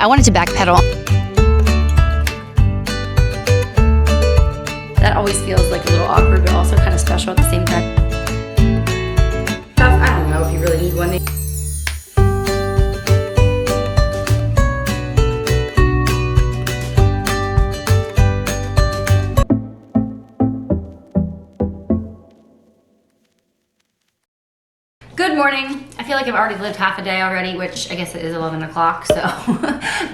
wanted to backpedal. That always feels like a little awkward, but also kind of special at the same time. I don't know if you really need one. Good morning. I feel like I've already lived half a day already, which I guess it is 11 o'clock, so.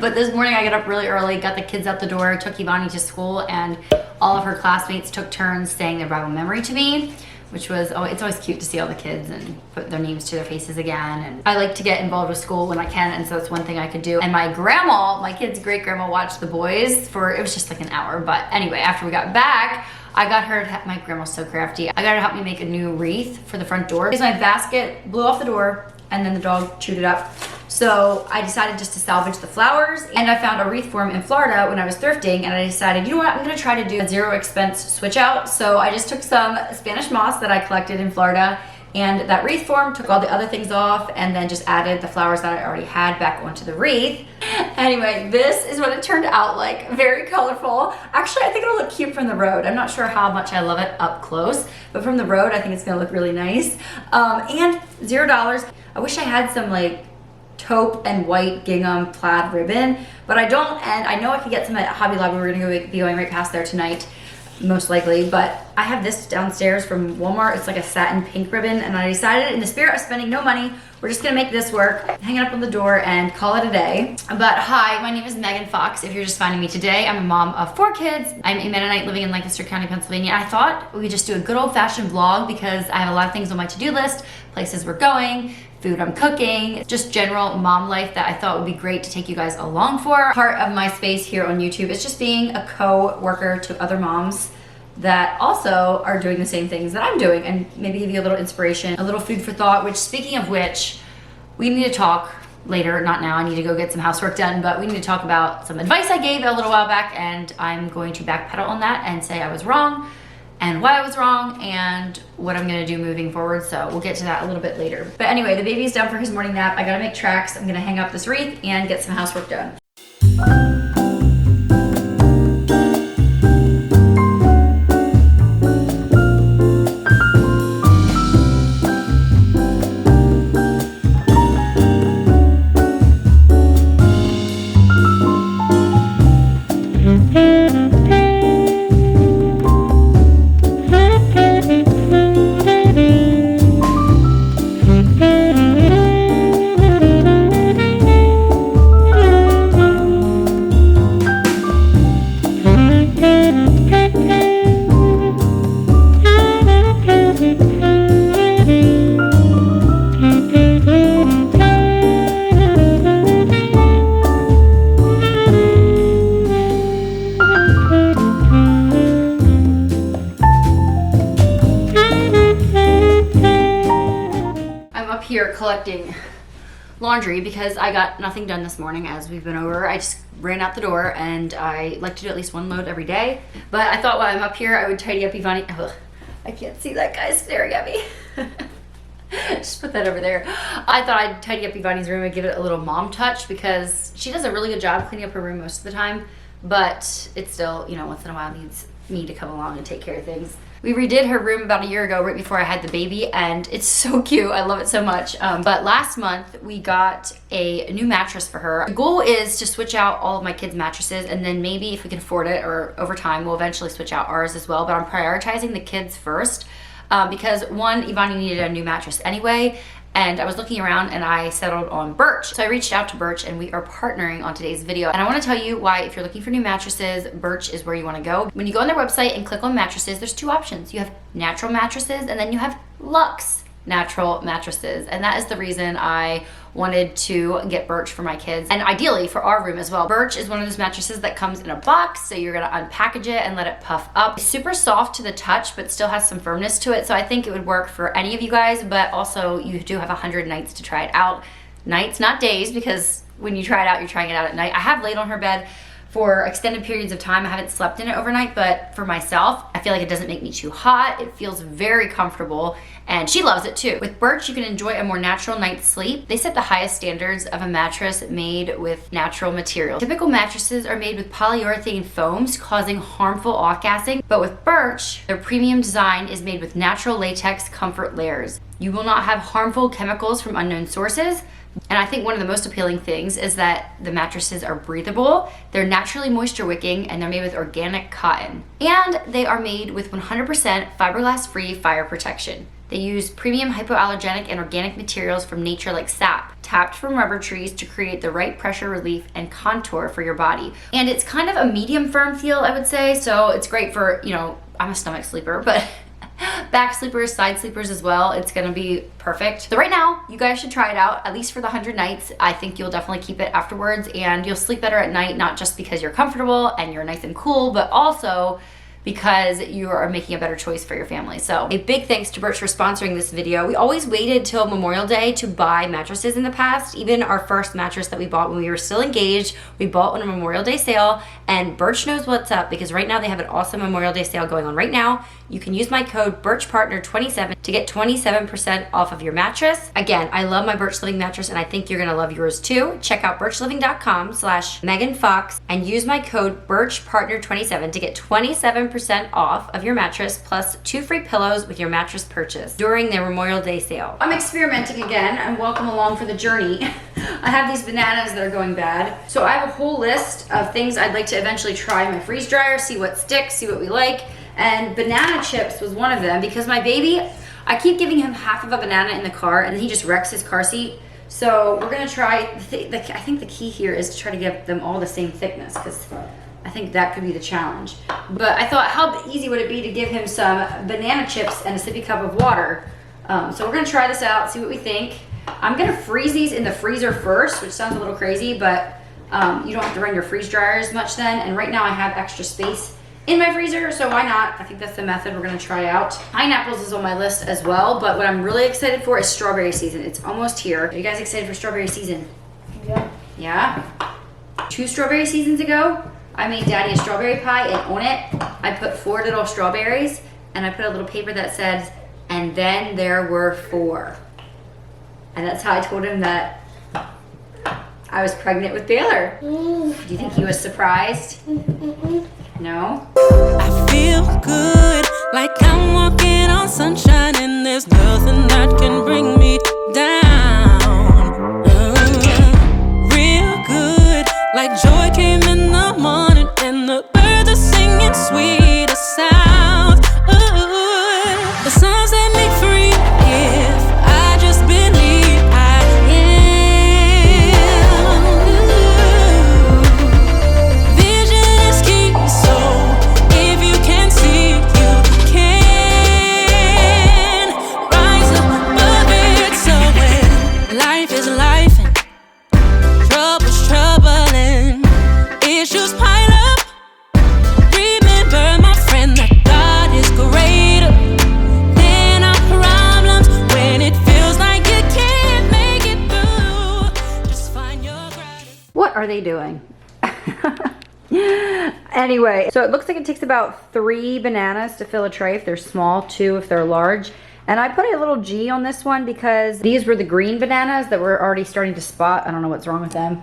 But this morning I got up really early, got the kids out the door, took Ivani to school, and all of her classmates took turns saying their Bible memory to me, which was, oh, it's always cute to see all the kids and put their names to their faces again. And I like to get involved with school when I can, and so it's one thing I could do. And my grandma, my kid's great grandma, watched the boys for, it was just like an hour. But anyway, after we got back, I got her to, my grandma's so crafty, I got her to help me make a new wreath for the front door because my basket blew off the door and then the dog chewed it up. So I decided just to salvage the flowers, and I found a wreath form in Florida when I was thrifting, and I decided, you know what, I'm gonna try to do a zero expense switch out. So I just took some Spanish moss that I collected in Florida and that wreath form, took all the other things off, and then just added the flowers that I already had back onto the wreath. Anyway, this is what it turned out like. Very colorful. Actually, I think it'll look cute from the road. I'm not sure how much I love it up close, but from the road, I think it's gonna look really nice. And $0. I wish I had some like taupe and white gingham plaid ribbon, but I don't, and I know I could get some at Hobby Lobby. We're gonna be going right past there tonight, most likely, but I have this downstairs from Walmart. It's like a satin pink ribbon, and I decided, in the spirit of spending no money, we're just gonna make this work, hang it up on the door and call it a day. But hi, my name is Megan Fox. If you're just finding me today, I'm a mom of 4 kids. I'm a Mennonite living in Lancaster County, Pennsylvania. I thought we could just do a good old-fashioned vlog because I have a lot of things on my to-do list, places we're going, food I'm cooking, just general mom life that I thought would be great to take you guys along for. Part of my space here on YouTube is just being a co-worker to other moms that also are doing the same things that I'm doing, and maybe give you a little inspiration, a little food for thought, which, speaking of which, we need to talk later, not now, I need to go get some housework done, but we need to talk about some advice I gave a little while back, and I'm going to backpedal on that and say I was wrong, and why I was wrong, and what I'm gonna do moving forward. So we'll get to that a little bit later. But anyway, the baby's done for his morning nap. I gotta make tracks. I'm gonna hang up this wreath and get some housework done. Here collecting laundry because I got nothing done this morning as we've been over. I just ran out the door, and I like to do at least one load every day, but I thought while I'm up here I would tidy up Ivani. Ugh, I can't see that guy staring at me. Just put that over there. I thought I'd tidy up Ivani's room and give it a little mom touch because she does a really good job cleaning up her room most of the time, but it still, you know, once in a while needs me to come along and take care of things. We redid her room about a year ago, right before I had the baby, and it's so cute. I love it so much. But last month, we got a new mattress for her. The goal is to switch out all of my kids' mattresses, and then maybe if we can afford it, or over time, we'll eventually switch out ours as well. But I'm prioritizing the kids first because one, Ivani needed a new mattress anyway, and I was looking around and I settled on Birch. So I reached out to Birch, and we are partnering on today's video. And I wanna tell you why, if you're looking for new mattresses, Birch is where you wanna go. When you go on their website and click on mattresses, there's 2 options. You have natural mattresses, and then you have luxe natural mattresses. And that is the reason I wanted to get Birch for my kids, and ideally for our room as well. Birch is one of those mattresses that comes in a box, so you're gonna unpackage it and let it puff up. It's super soft to the touch, but still has some firmness to it, so I think it would work for any of you guys, but also you do have 100 nights to try it out. Nights, not days, because when you try it out, you're trying it out at night. I have laid on her bed for extended periods of time. I haven't slept in it overnight, but for myself, I feel like it doesn't make me too hot. It feels very comfortable, and she loves it too. With Birch, you can enjoy a more natural night's sleep. They set the highest standards of a mattress made with natural materials. Typical mattresses are made with polyurethane foams, causing harmful off-gassing, but with Birch, their premium design is made with natural latex comfort layers. You will not have harmful chemicals from unknown sources. And I think one of the most appealing things is that the mattresses are breathable, they're naturally moisture wicking, and they're made with organic cotton. And they are made with 100% fiberglass-free fire protection. They use premium hypoallergenic and organic materials from nature like sap, tapped from rubber trees to create the right pressure relief and contour for your body. And it's kind of a medium firm feel, I would say, so it's great for, you know, I'm a stomach sleeper, but back sleepers, side sleepers as well. It's gonna be perfect. So right now, you guys should try it out, at least for the 100 nights. I think you'll definitely keep it afterwards, and you'll sleep better at night, not just because you're comfortable and you're nice and cool, but also because you are making a better choice for your family. So a big thanks to Birch for sponsoring this video. We always waited till Memorial Day to buy mattresses in the past. Even our first mattress that we bought when we were still engaged, we bought on a Memorial Day sale, and Birch knows what's up because right now they have an awesome Memorial Day sale going on right now. You can use my code BirchPartner27 to get 27% off of your mattress. Again, I love my Birch Living mattress, and I think you're gonna love yours too. Check out birchliving.com/meganfox and use my code BirchPartner27 to get 27% off of your mattress plus 2 free pillows with your mattress purchase during their Memorial Day sale. I'm experimenting again, and welcome along for the journey. I have these bananas that are going bad. So I have a whole list of things I'd like to eventually try in my freeze dryer, see what sticks, see what we like. And banana chips was one of them because my baby, I keep giving him half of a banana in the car and then he just wrecks his car seat. So we're gonna try, I think the key here is to try to get them all the same thickness because I think that could be the challenge. But I thought, how easy would it be to give him some banana chips and a sippy cup of water? So we're gonna try this out, see what we think. I'm gonna freeze these in the freezer first, which sounds a little crazy, but you don't have to run your freeze dryer as much then. And right now I have extra space in my freezer, so why not? I think that's the method we're gonna try out. Pineapples is on my list as well, but what I'm really excited for is strawberry season. It's almost here. Are you guys excited for strawberry season? Yeah. Yeah? 2 strawberry seasons ago, I made Daddy a strawberry pie, and on it, I put 4 little strawberries, and I put a little paper that says, and then there were 4. And that's how I told him that I was pregnant with Baylor. Do you think he was surprised? No? I feel good, like I'm walking on sunshine, and there's nothing that can bring me down. Real good, like joy came in the morning, and the birds are singing sweeter sounds. The sun set me free if I just believe I am. Vision is key, so if you can see, you can rise above it. So when life is life and trouble's troubling, issues pile up, remember, my friend, that God is greater than our problems. When it feels like you can't make it through, just find your gratitude. What are they doing? Anyway, so it looks like it takes about 3 bananas to fill a tray if they're small, 2 if they're large. And I put a little G on this one because these were the green bananas that were already starting to spot. I don't know what's wrong with them.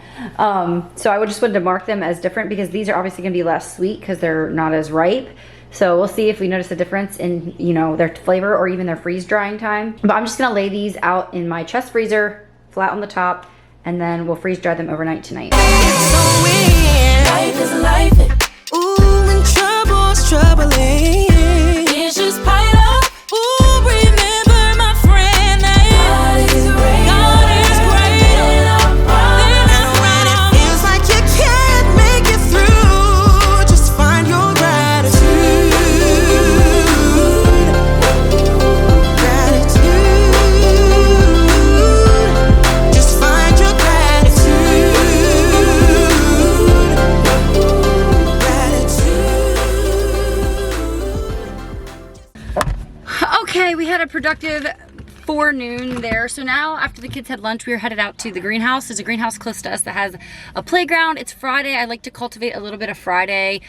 So I just wanted to mark them as different because these are obviously gonna be less sweet because they're not as ripe. So we'll see if we notice a difference in, you know, their flavor or even their freeze drying time. But I'm just gonna lay these out in my chest freezer, flat on the top, and then we'll freeze dry them overnight tonight. So when life is life, ooh, when trouble's troubling, issues pile up. Ooh, remember, my friend, that God is greater than our problems. And when it feels like you can't make it through, just find your gratitude. Gratitude. Just find your gratitude. Gratitude. Okay, we had a productive before noon there. So now after the kids had lunch, we were headed out to the greenhouse. There's a greenhouse close to us that has a playground. It's Friday. I like to cultivate a little bit of Friday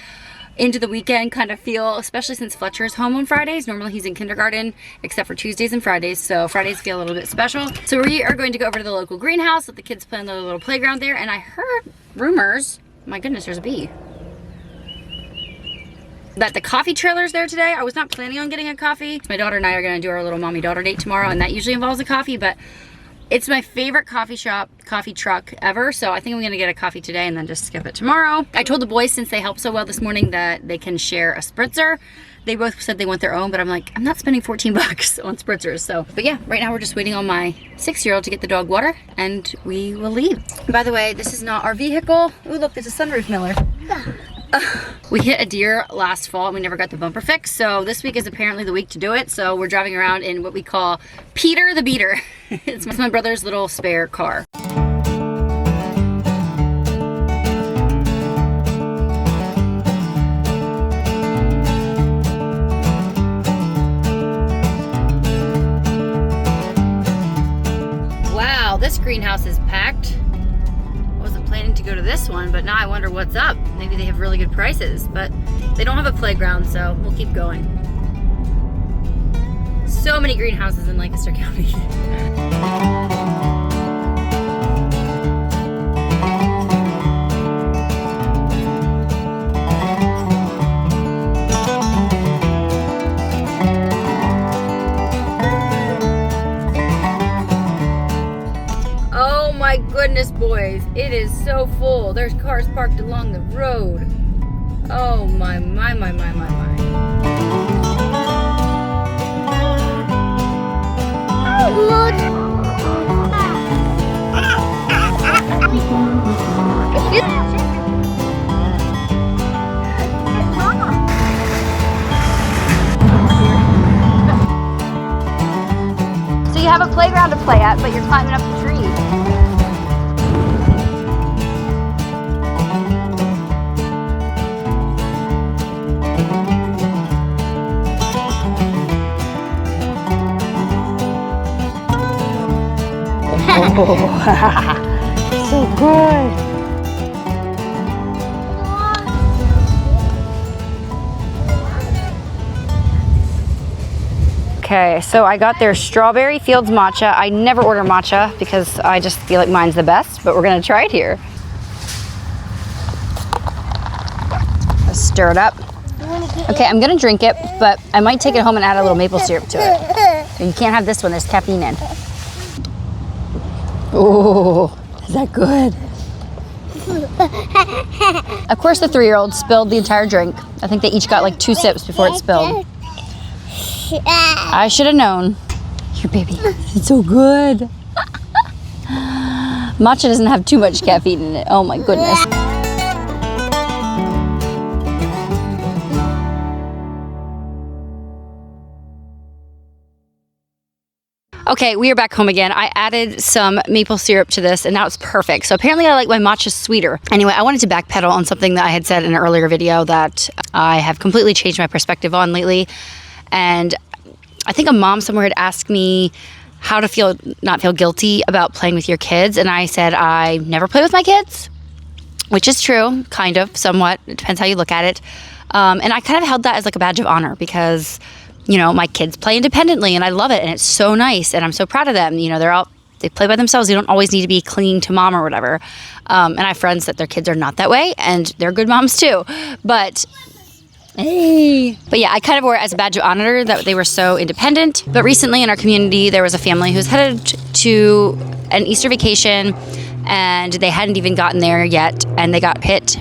into the weekend kind of feel, especially since Fletcher's home on Fridays. Normally he's in kindergarten, except for Tuesdays and Fridays, so Fridays feel a little bit special. So we are going to go over to the local greenhouse, let the kids play on the little playground there, and I heard rumors, my goodness, there's a bee, that the coffee trailer's there today. I was not planning on getting a coffee. My daughter and I are gonna do our little mommy-daughter date tomorrow, and that usually involves a coffee, but it's my favorite coffee truck ever, so I think I'm gonna get a coffee today and then just skip it tomorrow. I told the boys, since they helped so well this morning, that they can share a spritzer. They both said they want their own, but I'm like, I'm not spending 14 bucks on spritzers. So, but yeah, right now we're just waiting on my 6-year-old to get the dog water, and we will leave. By the way, this is not our vehicle. Ooh, look, there's a sunroof Miller. We hit a deer last fall and we never got the bumper fixed, so this week is apparently the week to do it. So we're driving around in what we call Peter the Beater. It's my brother's little spare car. Wow, this greenhouse is packed. Planning to go to this one, but now I wonder what's up. Maybe they have really good prices, but they don't have a playground, so we'll keep going. So many greenhouses in Lancaster County. My goodness, boys, it is so full. There's cars parked along the road. Oh my. So you have a playground to play at, but you're climbing up the tree. Oh, so good. Okay, so I got their Strawberry Fields matcha. I never order matcha because I just feel like mine's the best, but we're gonna try it here. Let's stir it up. Okay, I'm gonna drink it, but I might take it home and add a little maple syrup to it. You can't have this one, there's caffeine in. Oh, is that good? Of course the 3-year-old spilled the entire drink. I think they each got like 2 sips before it spilled. I should have known. Your baby, it's so good. Matcha doesn't have too much caffeine in it. Oh my goodness. Okay, we are back home again. I added some maple syrup to this and now it's perfect. So apparently I like my matcha sweeter. Anyway, I wanted to backpedal on something that I had said in an earlier video that I have completely changed my perspective on lately. And I think a mom somewhere had asked me how to not feel guilty about playing with your kids. And I said, I never play with my kids, which is true, kind of, somewhat. It depends how you look at it. And I kind of held that as like a badge of honor because, you know, my kids play independently and I love it and it's so nice and I'm so proud of them. You know, they play by themselves. You don't always need to be clinging to mom or whatever. And I have friends that their kids are not that way and they're good moms too. But yeah, I kind of wore it as a badge of honor that they were so independent. But recently in our community, there was a family who's headed to an Easter vacation and they hadn't even gotten there yet and they got hit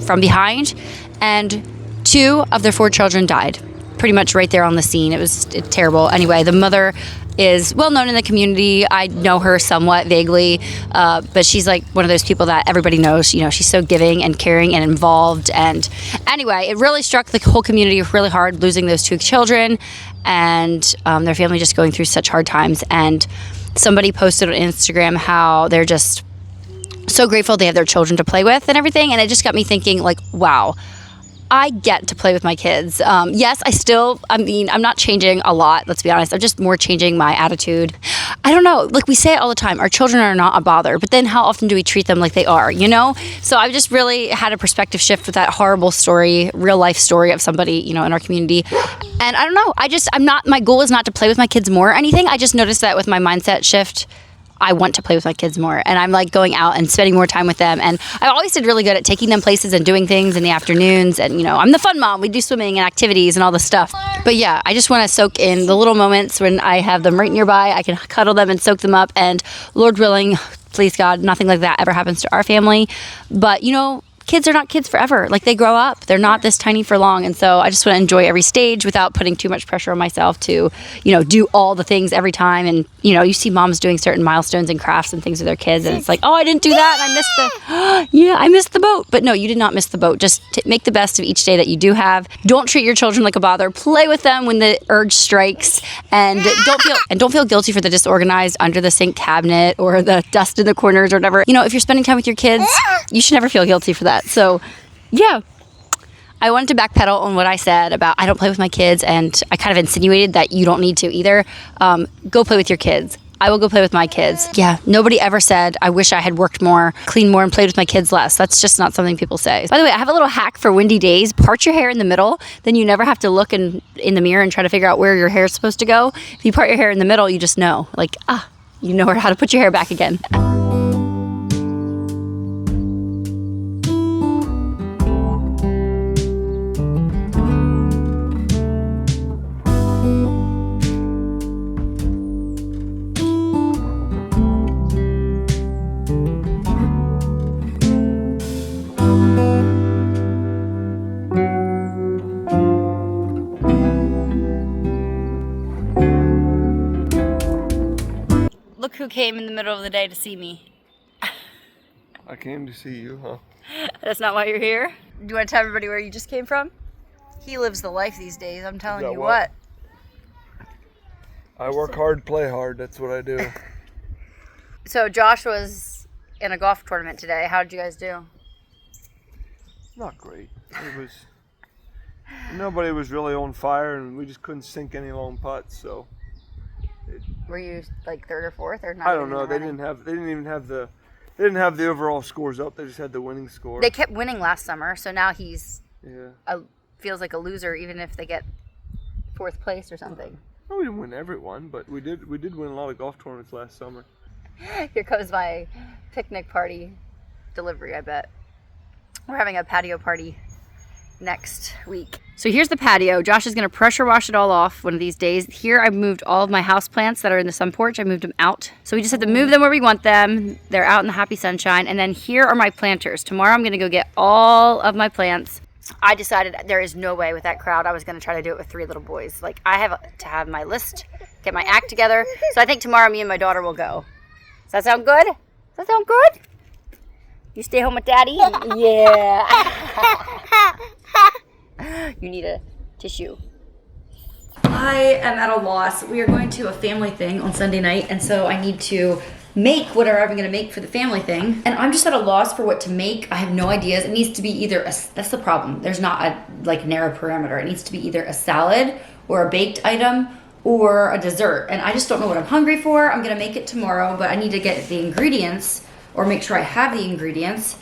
from behind and 2 of their 4 children died. Pretty much right there on the scene. It was terrible. Anyway, the mother is well known in the community. I know her somewhat vaguely, but she's like one of those people that everybody knows. You know, she's so giving and caring and involved. And anyway, it really struck the whole community really hard losing those 2 children and their family just going through such hard times. And somebody posted on Instagram how they're just so grateful they have their children to play with and everything. And it just got me thinking like, wow, I get to play with my kids. Yes, I'm not changing a lot, let's be honest. I'm just more changing my attitude. I don't know, like we say it all the time, our children are not a bother, but then how often do we treat them like they are, you know? So I've just really had a perspective shift with that horrible story, real life story of somebody, you know, in our community. And I don't know, my goal is not to play with my kids more or anything. I just noticed that with my mindset shift, I want to play with my kids more, and I'm like going out and spending more time with them. And I always did really good at taking them places and doing things in the afternoons. And, you know, I'm the fun mom. We do swimming and activities and all this stuff. But yeah, I just want to soak in the little moments when I have them right nearby. I can cuddle them and soak them up. And Lord willing, please God, nothing like that ever happens to our family. But, you know, kids are not kids forever. Like, they grow up. They're not this tiny for long. And so I just want to enjoy every stage without putting too much pressure on myself to, you know, do all the things every time. And, you know, you see moms doing certain milestones and crafts and things with their kids, and it's like, oh, I didn't do that. And I missed the boat. But no, you did not miss the boat. Just make the best of each day that you do have. Don't treat your children like a bother. Play with them when the urge strikes, and don't feel guilty for the disorganized under the sink cabinet or the dust in the corners or whatever. You know, if you're spending time with your kids, you should never feel guilty for that. So, yeah, I wanted to backpedal on what I said about I don't play with my kids, and I kind of insinuated that you don't need to either. Go play with your kids. I will go play with my kids. Yeah, nobody ever said, I wish I had worked more, cleaned more, and played with my kids less. That's just not something people say. By the way, I have a little hack for windy days. Part your hair in the middle, then you never have to look in the mirror and try to figure out where your hair is supposed to go. If you part your hair in the middle, you just know, like, you know how to put your hair back again. Look who came in the middle of the day to see me. I came to see you, huh? That's not why you're here? Do you want to tell everybody where you just came from? He lives the life these days, I'm telling you what. I work hard, play hard. That's what I do. So Josh was in a golf tournament today. How did you guys do? Not great. Nobody was really on fire, and we just couldn't sink any long putts, so. Were you like third or fourth, or not? I don't know. They didn't have the overall scores up. They just had the winning score. They kept winning last summer, so now he's feels like a loser even if they get fourth place or something. No, we didn't win every one, but we did win a lot of golf tournaments last summer. Here comes my picnic party delivery, I bet. We're having a patio party next week. So here's the patio. Josh is going to pressure wash it all off one of these days. Here I've moved all of my house plants that are in the sun porch. I moved them out. So we just have to move them where we want them. They're out in the happy sunshine. And then here are my planters. Tomorrow I'm going to go get all of my plants. I decided there is no way with that crowd I was going to try to do it with 3 little boys. Like, I have to have my list, get my act together. So I think tomorrow me and my daughter will go. Does that sound good? Does that sound good? You stay home with Daddy? Yeah. You need a tissue. I am at a loss. We are going to a family thing on Sunday night, and so I need to make whatever I'm going to make for the family thing. And I'm just at a loss for what to make. I have no ideas. It needs to be either that's the problem. There's not a narrow parameter. It needs to be either a salad or a baked item or a dessert. And I just don't know what I'm hungry for. I'm going to make it tomorrow, but I need to get the ingredients or make sure I have the ingredients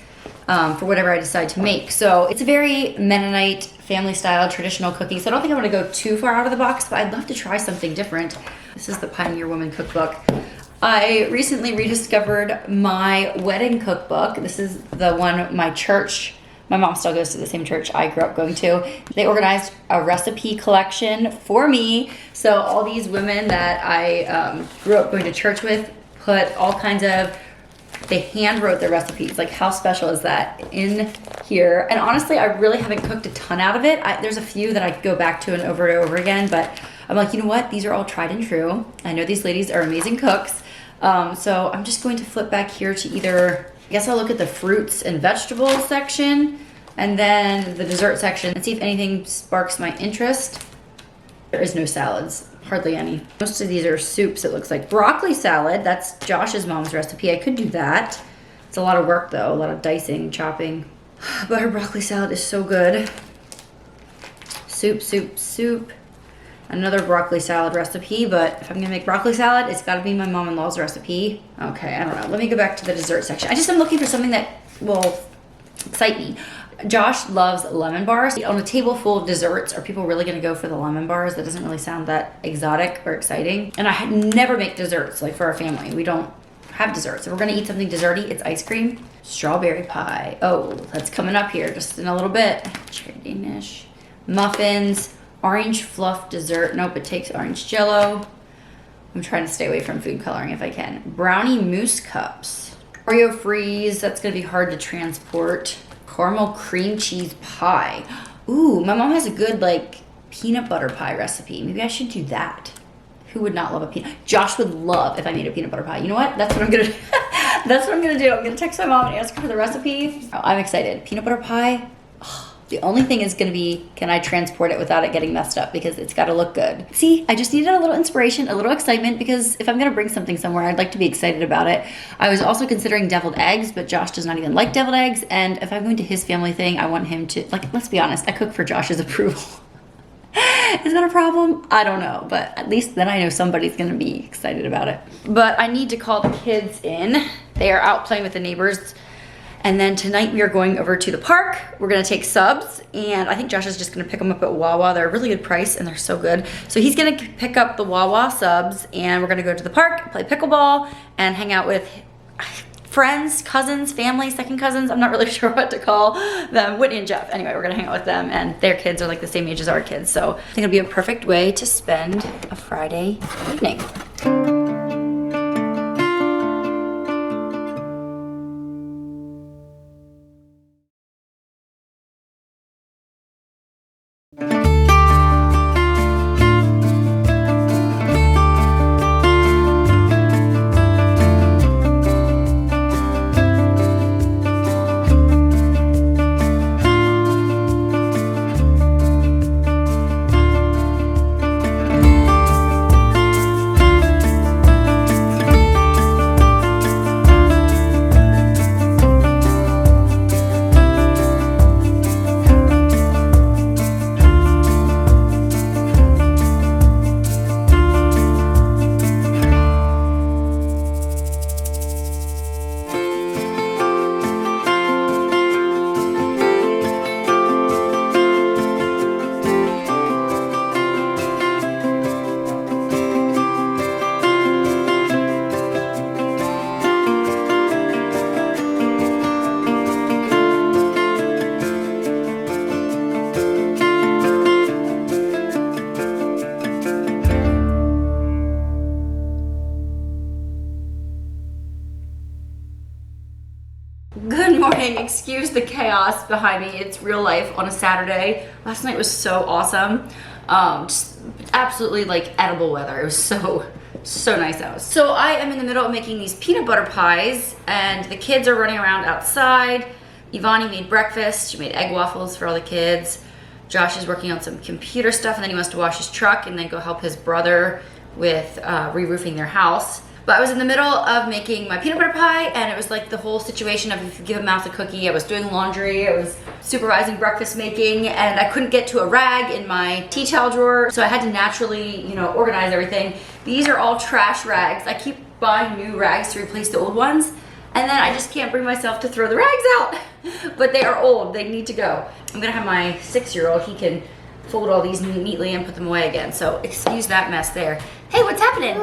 for whatever I decide to make. So it's a very Mennonite family style traditional cooking. So I don't think I'm gonna go too far out of the box, but I'd love to try something different. This is the Pioneer Woman Cookbook. I recently rediscovered my wedding cookbook. This is the one my church, my mom still goes to the same church I grew up going to. They organized a recipe collection for me. So all these women that I grew up going to church with put all kinds of, they hand wrote their recipes. Like, how special is that in here? And honestly, I really haven't cooked a ton out of it. There's a few that I go back to and over again, but I'm like, you know what? These are all tried and true. I know these ladies are amazing cooks. So I'm just going to flip back here to either, I guess I'll look at the fruits and vegetables section and then the dessert section and see if anything sparks my interest. There is no salads. Hardly any. Most of these are soups, it looks like. Broccoli salad, that's Josh's mom's recipe. I could do that. It's a lot of work though, a lot of dicing, chopping. But her broccoli salad is so good. soup. Another broccoli salad recipe, but if I'm gonna make broccoli salad, it's gotta be my mom-in-law's recipe. Okay, I don't know. Let me go back to the dessert section. I just am looking for something that will excite me. Josh loves lemon bars. On a table full of desserts, are people really gonna go for the lemon bars? That doesn't really sound that exotic or exciting. And I never make desserts, like for our family. We don't have desserts. If we're gonna eat something desserty, it's ice cream. Strawberry pie. Oh, that's coming up here just in a little bit. Garnish. Muffins. Orange fluff dessert. Nope, it takes orange jello. I'm trying to stay away from food coloring if I can. Brownie mousse cups. Oreo freeze. That's gonna be hard to transport. Caramel cream cheese pie. Ooh, my mom has a good like peanut butter pie recipe. Maybe I should do that. Who would not love a peanut? Josh would love if I made a peanut butter pie. You know what? That's what I'm gonna do. That's what I'm gonna do. I'm gonna text my mom and ask her for the recipe. Oh, I'm excited. Peanut butter pie. Oh, the only thing is gonna be, can I transport it without it getting messed up? Because it's gotta look good. See, I just needed a little inspiration, a little excitement, because if I'm gonna bring something somewhere, I'd like to be excited about it. I was also considering deviled eggs, but Josh does not even like deviled eggs. And if I'm going to his family thing, I want him to, like, let's be honest, I cook for Josh's approval. Is that a problem? I don't know, but at least then I know somebody's gonna be excited about it. But I need to call the kids in. They are out playing with the neighbors. And then tonight we are going over to the park. We're gonna take subs, and I think Josh is just gonna pick them up at Wawa. They're a really good price and they're so good. So he's gonna pick up the Wawa subs, and we're gonna go to the park, play pickleball, and hang out with friends, cousins, family, second cousins. I'm not really sure what to call them. Whitney and Jeff. Anyway, we're gonna hang out with them, and their kids are like the same age as our kids. So I think it'll be a perfect way to spend a Friday evening. Good morning. Excuse the chaos behind me. It's real life on a Saturday. Last night was so awesome. Just absolutely like edible weather. It was so nice out. So I am in the middle of making these peanut butter pies, and the kids are running around outside. Ivani made breakfast. She made egg waffles for all the kids. Josh is working on some computer stuff, and then he wants to wash his truck and then go help his brother with re-roofing their house. But I was in the middle of making my peanut butter pie, and it was like the whole situation of if you give a mouth a cookie. I was doing laundry, I was supervising breakfast making, and I couldn't get to a rag in my tea towel drawer, so I had to naturally, organize everything. These are all trash rags. I keep buying new rags to replace the old ones, and then I just can't bring myself to throw the rags out. But they are old, they need to go. I'm gonna have my 6-year-old, he can fold all these neatly and put them away again, so excuse that mess there. Hey, what's happening?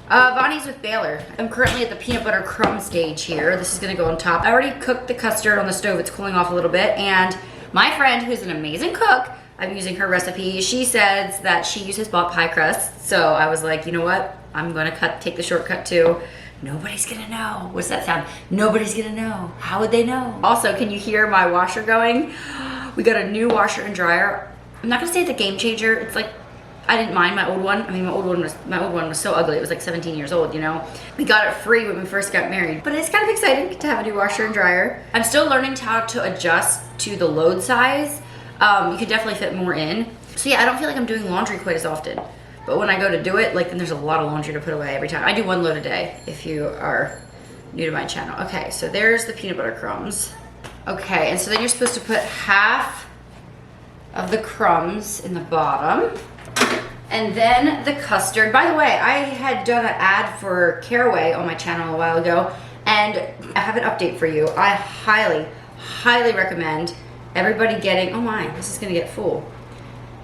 Bonnie's with Baylor. I'm currently at the peanut butter crumb stage here. This is gonna go on top. I already cooked the custard on the stove. It's cooling off a little bit. And my friend, who's an amazing cook, I'm using her recipe. She says that she uses bought pie crust. So I was like, you know what? I'm gonna take the shortcut too. Nobody's gonna know. What's that sound? Nobody's gonna know. How would they know? Also, can you hear my washer going? We got a new washer and dryer. I'm not gonna say it's a game changer. It's like, I didn't mind my old one. I mean, my old one was so ugly. It was like 17 years old, We got it free when we first got married. But it's kind of exciting to have a new washer and dryer. I'm still learning how to adjust to the load size. You could definitely fit more in. So yeah, I don't feel like I'm doing laundry quite as often. But when I go to do it, then there's a lot of laundry to put away every time. I do 1 load a day if you are new to my channel. Okay, so there's the peanut butter crumbs. Okay, and so then you're supposed to put half of the crumbs in the bottom. And then the custard. By the way, I had done an ad for Caraway on my channel a while ago, and I have an update for you. I highly, highly recommend everybody getting, oh my, this is gonna get full.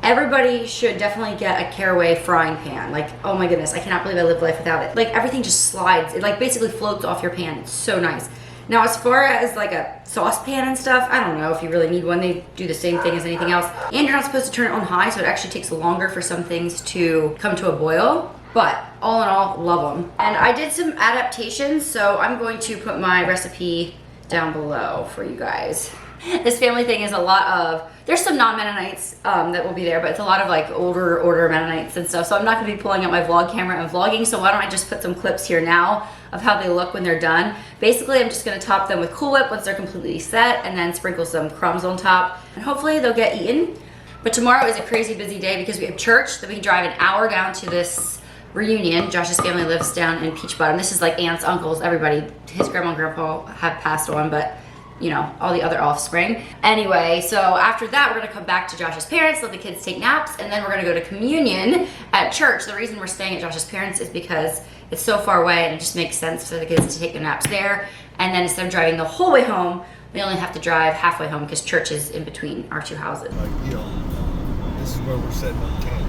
Everybody should definitely get a Caraway frying pan. Like, oh my goodness, I cannot believe I live life without it. Like, everything just slides. It like basically floats off your pan. It's so nice. Now, as far as like a saucepan and stuff, I don't know if you really need one. They do the same thing as anything else. And you're not supposed to turn it on high, so it actually takes longer for some things to come to a boil. But all in all, love them. And I did some adaptations, so I'm going to put my recipe down below for you guys. This family thing is a lot of, there's some non-Mennonites that will be there, but it's a lot of like older order Mennonites and stuff. So I'm not gonna be pulling out my vlog camera and vlogging, so why don't I just put some clips here now of how they look when they're done. Basically, I'm just gonna top them with Cool Whip once they're completely set, and then sprinkle some crumbs on top, and hopefully they'll get eaten. But tomorrow is a crazy busy day because we have church, then we drive an hour down to this reunion. Josh's family lives down in Peach Bottom. This is like aunts, uncles, everybody. His grandma and grandpa have passed on, but you know, all the other offspring. Anyway, so after that, we're gonna come back to Josh's parents, let the kids take naps, and then we're gonna go to communion at church. The reason we're staying at Josh's parents is because it's so far away and it just makes sense for the kids to take their naps there. And then instead of driving the whole way home, we only have to drive halfway home because church is in between our two houses. Like, you know, this is where we're setting up camp.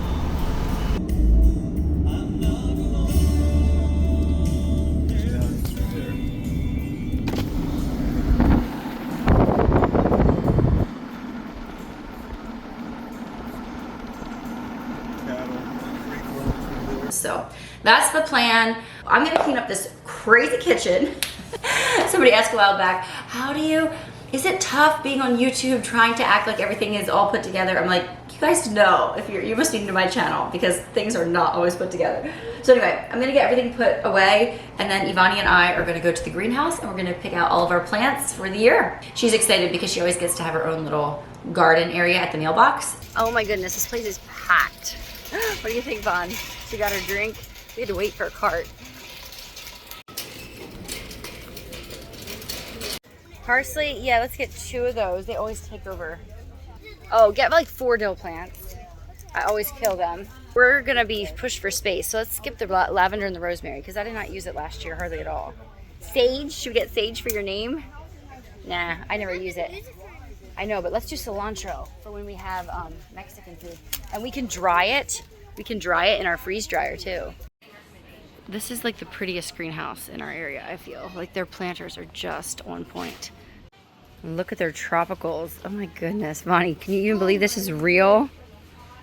So that's the plan. I'm gonna clean up this crazy kitchen. Somebody asked a while back, is it tough being on YouTube trying to act like everything is all put together? I'm like, you guys know, if you must be new to my channel because things are not always put together. So anyway, I'm gonna get everything put away, and then Ivani and I are gonna go to the greenhouse and we're gonna pick out all of our plants for the year. She's excited because she always gets to have her own little garden area at the mailbox. Oh my goodness, this place is packed. What do you think, Vaughn? She got her drink. We had to wait for a cart. Parsley, yeah, let's get 2 of those. They always take over. Oh, get like 4 dill plants. I always kill them. We're gonna be pushed for space, so let's skip the lavender and the rosemary because I did not use it last year hardly at all. Sage, should we get sage for your name? Nah, I never use it. I know, but let's do cilantro for when we have Mexican food. And we can dry it. We can dry it in our freeze dryer too. This is like the prettiest greenhouse in our area, I feel. Like their planters are just on point. And look at their tropicals. Oh my goodness, Vonnie, can you even believe this is real?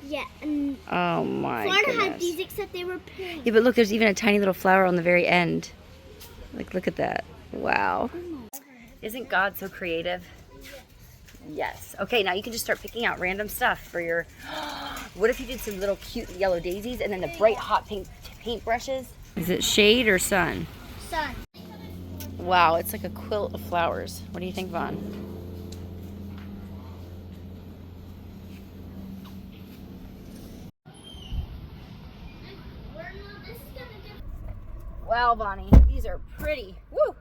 Yeah. And oh my Florida goodness. had these except they were pink. Yeah, but look, there's even a tiny little flower on the very end. Like, look at that. Wow. Isn't God so creative? Yes. Okay, now you can just start picking out random stuff for your... What if you did some little cute yellow daisies and then the bright hot pink paint brushes? Is it shade or sun? Sun. Wow, it's like a quilt of flowers. What do you think, Vaughn? Wow, Bonnie, these are pretty. Woo!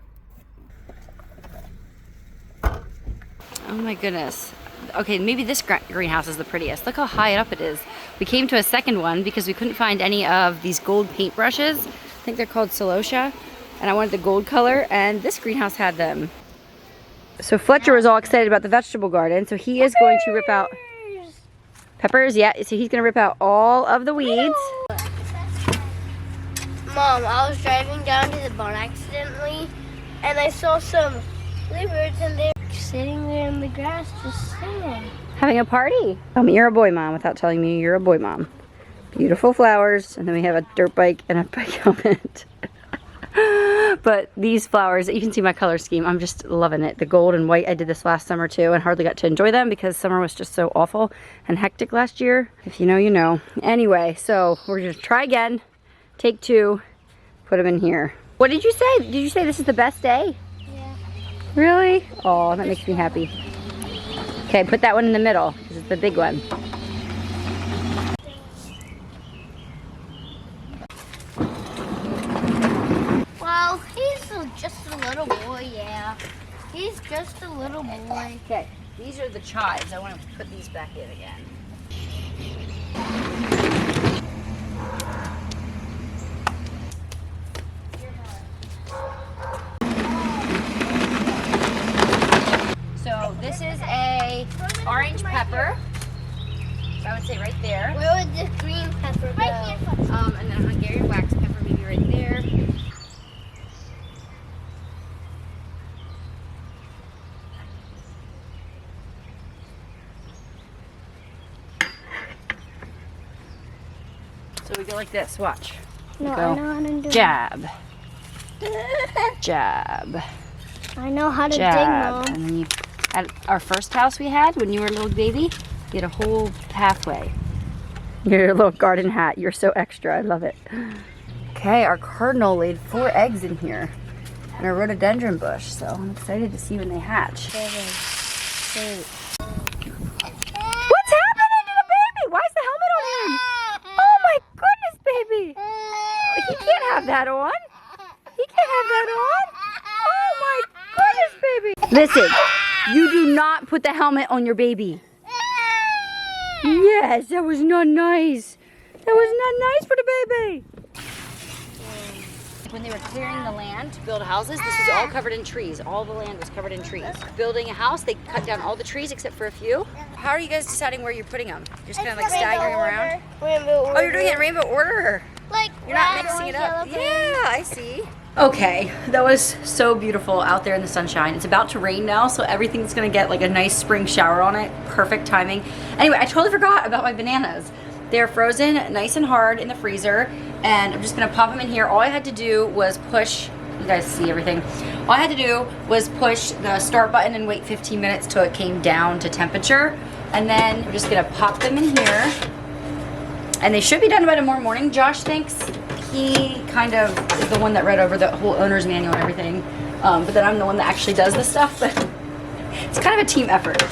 Oh my goodness. Okay, maybe this greenhouse is the prettiest. Look how high up it is. We came to a second one because we couldn't find any of these gold paint brushes. I think they're called Celosia. And I wanted the gold color, and this greenhouse had them. So Fletcher was all excited about the vegetable garden, so he is going to rip out... Peppers, yeah, so he's going to rip out all of the weeds. Mom, I was driving down to the barn accidentally, and I saw some bluebirds, and they were sitting there in the grass just singing. Having a party. Tell me you're a boy mom without telling me you're a boy mom. Beautiful flowers, and then we have a dirt bike and a bike helmet. But these flowers, you can see my color scheme. I'm just loving it. The gold and white, I did this last summer too and hardly got to enjoy them because summer was just so awful and hectic last year. If you know, you know. Anyway, so we're gonna try again. Take 2, put them in here. What did you say? Did you say this is the best day? Yeah. Really? Oh, that makes me happy. Okay, put that one in the middle because it's the big one. Well, he's just a little boy, yeah. He's just a little boy. Okay, These are the chives. I want to put these back in again. So this is a orange pepper. So I would say right there. Where would the green pepper go? And then a Hungarian wax pepper maybe right there. So we go like this, watch. No, Go. I know how to do Jab. Jab. I know how to Jab. dig, And Mom. then you, at our first house we had when you were a little baby, you had a whole pathway. Your little garden hat. You're so extra. I love it. Okay, our cardinal laid 4 eggs in here. And a rhododendron bush. So I'm excited to see when they hatch. What's happening to the baby? Why is the helmet on him? Oh my goodness, baby. He can't have that on. He can't have that on. Oh my goodness, baby. Listen, you do not put the helmet on your baby. Yes, that was not nice. That was not nice for the baby. When they were clearing the land to build houses, this was all covered in trees. All the land was covered in trees. Building a house, they cut down all the trees except for a few. How are you guys deciding where you're putting them? You're just kind of like staggering them around? Rainbow order. Oh, you're doing it in rainbow order? Like You're not red, mixing it orange, up. yellow, Yeah, I see. Okay, that was so beautiful out there in the sunshine. It's about to rain now, so everything's gonna get like a nice spring shower on it. Perfect timing. Anyway, I totally forgot about my bananas. They're frozen nice and hard in the freezer, and I'm just gonna pop them in here. All I had to do was push, you guys see everything. All I had to do was push the start button and wait 15 minutes till it came down to temperature. And then I'm just gonna pop them in here. And they should be done by tomorrow morning, Josh thinks. He kind of is the one that read over the whole owner's manual and everything. But then I'm the one that actually does this stuff. But it's kind of a team effort.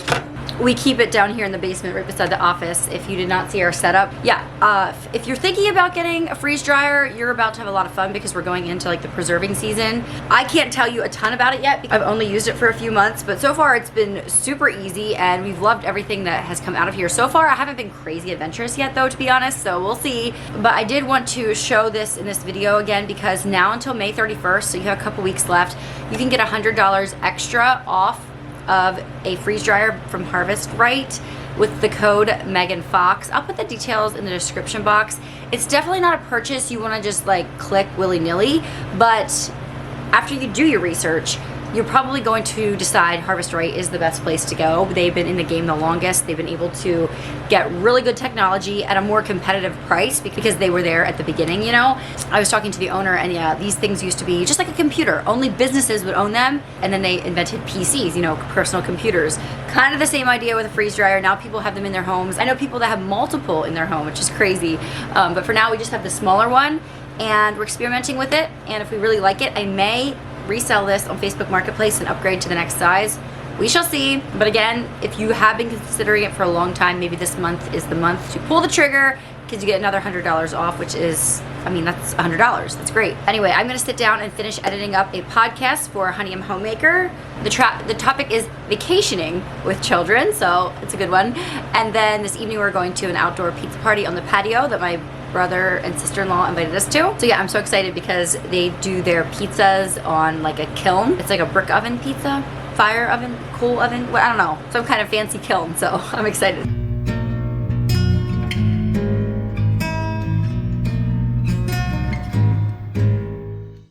We keep it down here in the basement right beside the office. If you did not see our setup, yeah, if you're thinking about getting a freeze dryer, you're about to have a lot of fun because we're going into like the preserving season. I can't tell you a ton about it yet because I've only used it for a few months, but so far it's been super easy and we've loved everything that has come out of here. So far I haven't been crazy adventurous yet though, to be honest, so we'll see. But I did want to show this in this video again because now until May 31st, so you have a couple weeks left, you can get $100 extra off of a freeze dryer from Harvest Right with the code meganfox. I'll put the details in the description box. It's definitely not a purchase you want to just like click willy-nilly, but after you do your research, you're probably going to decide Harvest Right is the best place to go. They've been in the game the longest. They've been able to get really good technology at a more competitive price because they were there at the beginning, you know? I was talking to the owner and yeah, these things used to be just like a computer. Only businesses would own them, and then they invented PCs, you know, personal computers. Kind of the same idea with a freeze dryer. Now people have them in their homes. I know people that have multiple in their home, which is crazy. But for now, we just have the smaller one and we're experimenting with it. And if we really like it, I may resell this on Facebook Marketplace and upgrade to the next size. We shall see. But again, if you have been considering it for a long time, maybe this month is the month to pull the trigger because you get another $100 off, which is, I mean, that's $100. That's great. Anyway, I'm gonna sit down and finish editing up a podcast for Honey I'm Homemaker. The topic is vacationing with children, so it's a good one. And then this evening we're going to an outdoor pizza party on the patio that my brother and sister-in-law invited us to. So yeah, I'm so excited because they do their pizzas on like a kiln. It's like a brick oven pizza, fire oven, cool oven, I don't know, some kind of fancy kiln, so I'm excited.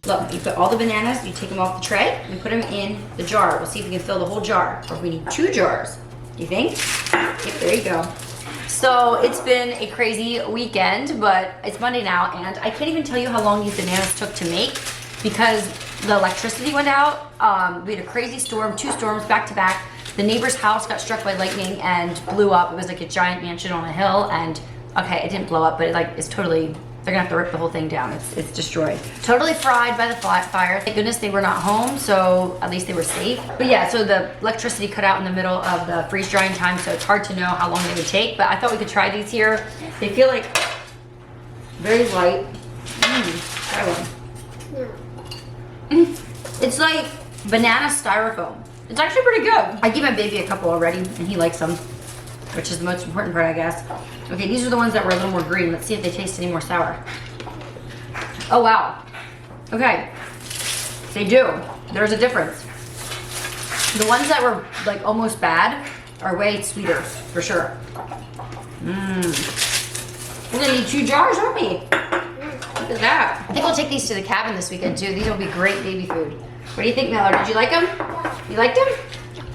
Look, you put all the bananas, you take them off the tray, and put them in the jar. We'll see if we can fill the whole jar, or if we need 2 jars. Do you think? Yep, there you go. So it's been a crazy weekend, but it's Monday now, and I can't even tell you how long these bananas took to make because the electricity went out. We had a crazy storm, 2 storms back to back. The neighbor's house got struck by lightning and blew up. It was like a giant mansion on a hill, and okay, it didn't blow up, but it like is totally, they're gonna have to rip the whole thing down. It's destroyed. Totally fried by the fire. Thank goodness they were not home, so at least they were safe. But yeah, so the electricity cut out in the middle of the freeze drying time, so it's hard to know how long they would take, but I thought we could try these here. They feel like very light. Try one. It's like banana styrofoam. It's actually pretty good. I gave my baby a couple already, and he likes them, which is the most important part, I guess. Okay, these are the ones that were a little more green. Let's see if they taste any more sour. Oh, wow. Okay. They do. There's a difference. The ones that were like almost bad are way sweeter, for sure. We're gonna need 2 jars, aren't we? Look at that. I think we'll take these to the cabin this weekend too. These will be great baby food. What do you think, Miller? Did you like them? You liked them?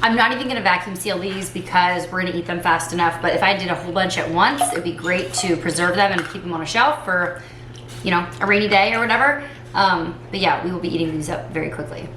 I'm not even gonna vacuum seal these because we're gonna eat them fast enough, but if I did a whole bunch at once, it'd be great to preserve them and keep them on a shelf for, you know, a rainy day or whatever. But yeah, we will be eating these up very quickly.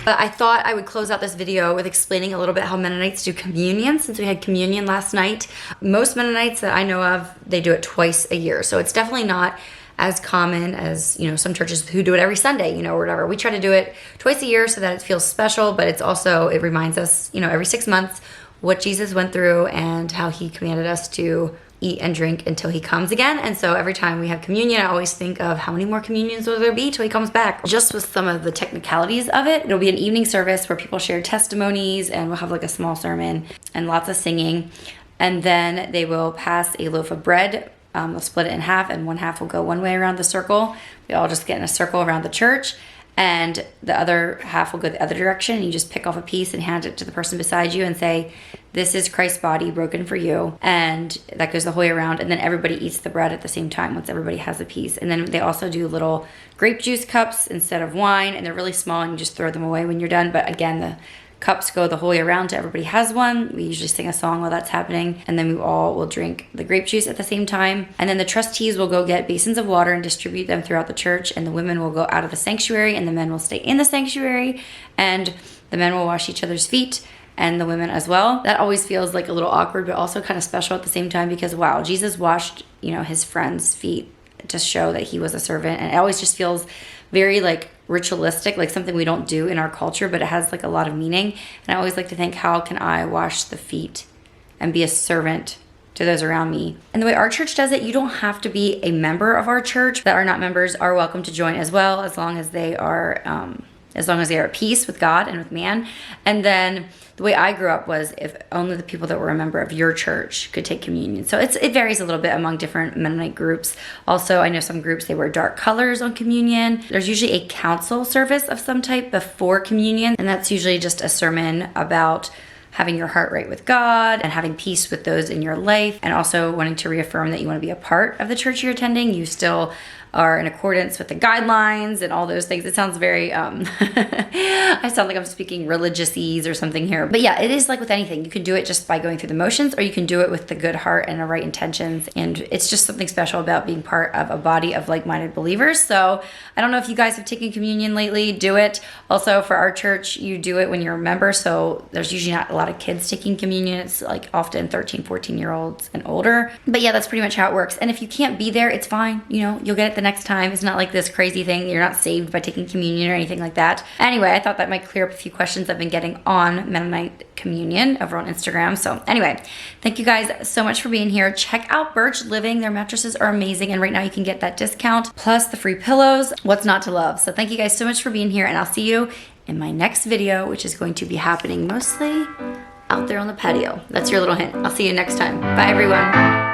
But I thought I would close out this video with explaining a little bit how Mennonites do communion, since we had communion last night. Most Mennonites that I know of, they do it twice a year. So it's definitely not as common as, you know, some churches who do it every Sunday, you know, or whatever. We try to do it twice a year so that it feels special, but it's also, it reminds us, you know, every 6 months what Jesus went through and how he commanded us to eat and drink until he comes again. And so every time we have communion, I always think of how many more communions will there be till he comes back. Just with some of the technicalities of it, it'll be an evening service where people share testimonies, and we'll have like a small sermon and lots of singing. And then they will pass a loaf of bread. They'll split it in half, and one half will go one way around the circle. We all just get in a circle around the church, and the other half will go the other direction. And you just pick off a piece and hand it to the person beside you and say, "This is Christ's body broken for you." And that goes the whole way around. And then everybody eats the bread at the same time once everybody has a piece. And then they also do little grape juice cups instead of wine, and they're really small, and you just throw them away when you're done. But again, the cups go the whole way around till everybody has one. We usually sing a song while that's happening, and then we all will drink the grape juice at the same time. And then the trustees will go get basins of water and distribute them throughout the church, and the women will go out of the sanctuary, and the men will stay in the sanctuary, and the men will wash each other's feet, and the women as well. That always feels like a little awkward, but also kind of special at the same time, because wow, Jesus washed, you know, his friends' feet to show that he was a servant. And it always just feels very like ritualistic, like something we don't do in our culture, but it has like a lot of meaning. And I always like to think, how can I wash the feet and be a servant to those around me? And the way our church does it, you don't have to be a member of our church. That are not members are welcome to join as well, as long as they are at peace with God and with man. And then the way I grew up was if only the people that were a member of your church could take communion. So it varies a little bit among different Mennonite groups. Also, I know some groups, they wear dark colors on communion. There's usually a council service of some type before communion, and that's usually just a sermon about having your heart right with God and having peace with those in your life, and also wanting to reaffirm that you want to be a part of the church you're attending. You still are in accordance with the guidelines and all those things. It sounds very, I sound like I'm speaking religious-ese or something here. But yeah, it is like with anything. You can do it just by going through the motions, or you can do it with the good heart and the right intentions. And it's just something special about being part of a body of like-minded believers. So I don't know if you guys have taken communion lately. Do it. Also, for our church, you do it when you're a member. So there's usually not a lot of kids taking communion. It's like often 13, 14-year-olds and older. But yeah, that's pretty much how it works. And if you can't be there, it's fine. You know, you'll get it the next time. It's not like this crazy thing. You're not saved by taking communion or anything like that. Anyway, I thought that might clear up a few questions I've been getting on Mennonite communion over on Instagram. So anyway, thank you guys so much for being here. Check out Birch Living. Their mattresses are amazing, and right now you can get that discount plus the free pillows. What's not to love? So thank you guys so much for being here, and I'll see you in my next video, which is going to be happening mostly out there on the patio. That's your little hint. I'll see you next time. Bye everyone.